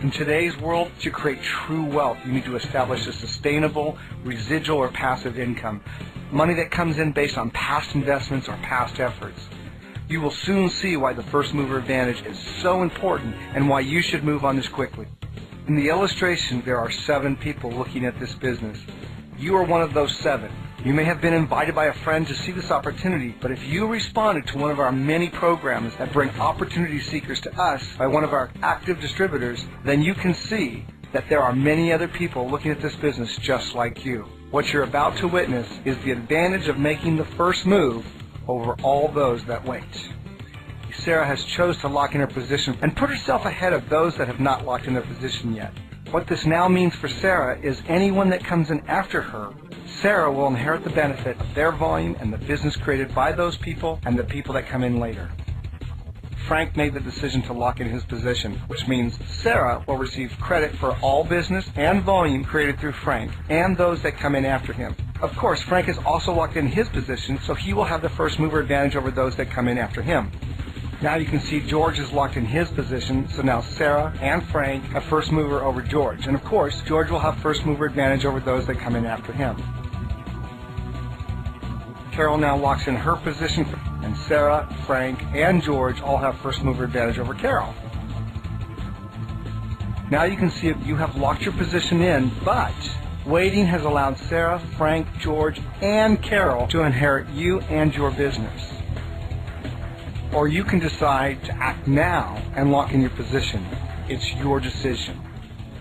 In today's world, to create true wealth, you need to establish a sustainable, residual, or passive income. Money that comes in based on past investments or past efforts. You will soon see why the first mover advantage is so important and why you should move on this quickly. In the illustration, there are 7 people looking at this business. You are one of those 7. You may have been invited by a friend to see this opportunity, but if you responded to one of our many programs that bring opportunity seekers to us by one of our active distributors, then you can see that there are many other people looking at this business just like you. What you're about to witness is the advantage of making the first move over all those that wait. Sarah has chose to lock in her position and put herself ahead of those that have not locked in their position yet. What this now means for Sarah is anyone that comes in after her, Sarah will inherit the benefit of their volume and the business created by those people and the people that come in later. Frank made the decision to lock in his position, which means Sarah will receive credit for all business and volume created through Frank and those that come in after him. Of course, Frank has also locked in his position, so he will have the first mover advantage over those that come in after him. Now you can see George is locked in his position, so now Sarah and Frank have first mover over George. And of course, George will have first mover advantage over those that come in after him. Carol now locks in her position, and Sarah, Frank, and George all have first mover advantage over Carol. Now you can see you have locked your position in, but waiting has allowed Sarah, Frank, George, and Carol to inherit you and your business. Or you can decide to act now and lock in your position. It's your decision.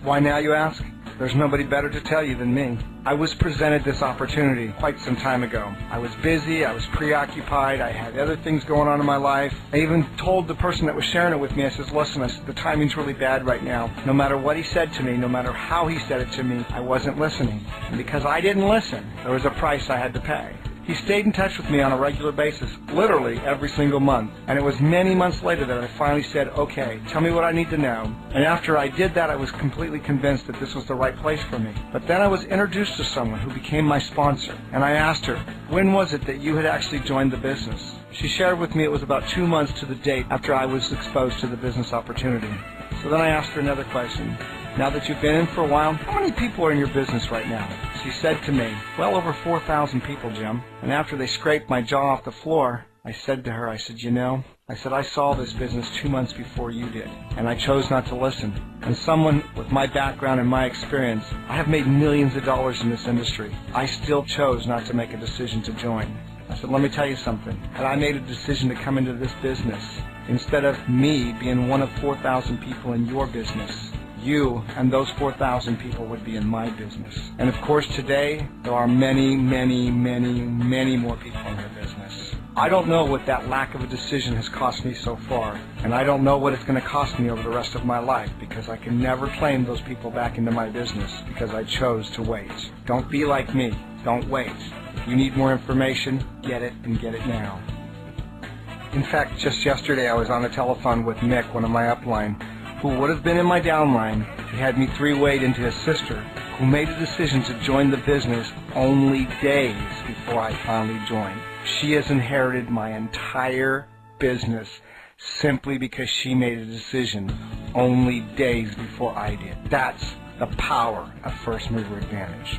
Why now, you ask? There's nobody better to tell you than me. I was presented this opportunity quite some time ago. I was busy, I was preoccupied, I had other things going on in my life. I even told the person that was sharing it with me, I said, listen, the timing's really bad right now. No matter what he said to me, no matter how he said it to me, I wasn't listening. And because I didn't listen, there was a price I had to pay. He stayed in touch with me on a regular basis, literally every single month. And it was many months later that I finally said, okay, tell me what I need to know. And after I did that, I was completely convinced that this was the right place for me. But then I was introduced to someone who became my sponsor. And I asked her, when was it that you had actually joined the business? She shared with me it was about 2 months to the date after I was exposed to the business opportunity. So then I asked her another question. Now that you've been in for a while, how many people are in your business right now? She said to me, well over 4,000 people, Jim. And after they scraped my jaw off the floor, I said to her, I said, I saw this business 2 months before you did, and I chose not to listen. And someone with my background and my experience, I have made millions of dollars in this industry. I still chose not to make a decision to join. I said, let me tell you something. Had I made a decision to come into this business, instead of me being one of 4,000 people in your business, you and those 4,000 people would be in my business. And of course today, there are many, many, many, many more people in your business. I don't know what that lack of a decision has cost me so far, and I don't know what it's going to cost me over the rest of my life, because I can never claim those people back into my business because I chose to wait. Don't be like me. Don't wait. If you need more information, get it, and get it now. In fact, just yesterday I was on the telephone with Mick, one of my upline, who would have been in my downline. He had me three-wayed into his sister, who made a decision to join the business only days before I finally joined. She has inherited my entire business simply because she made a decision only days before I did. That's the power of first mover advantage.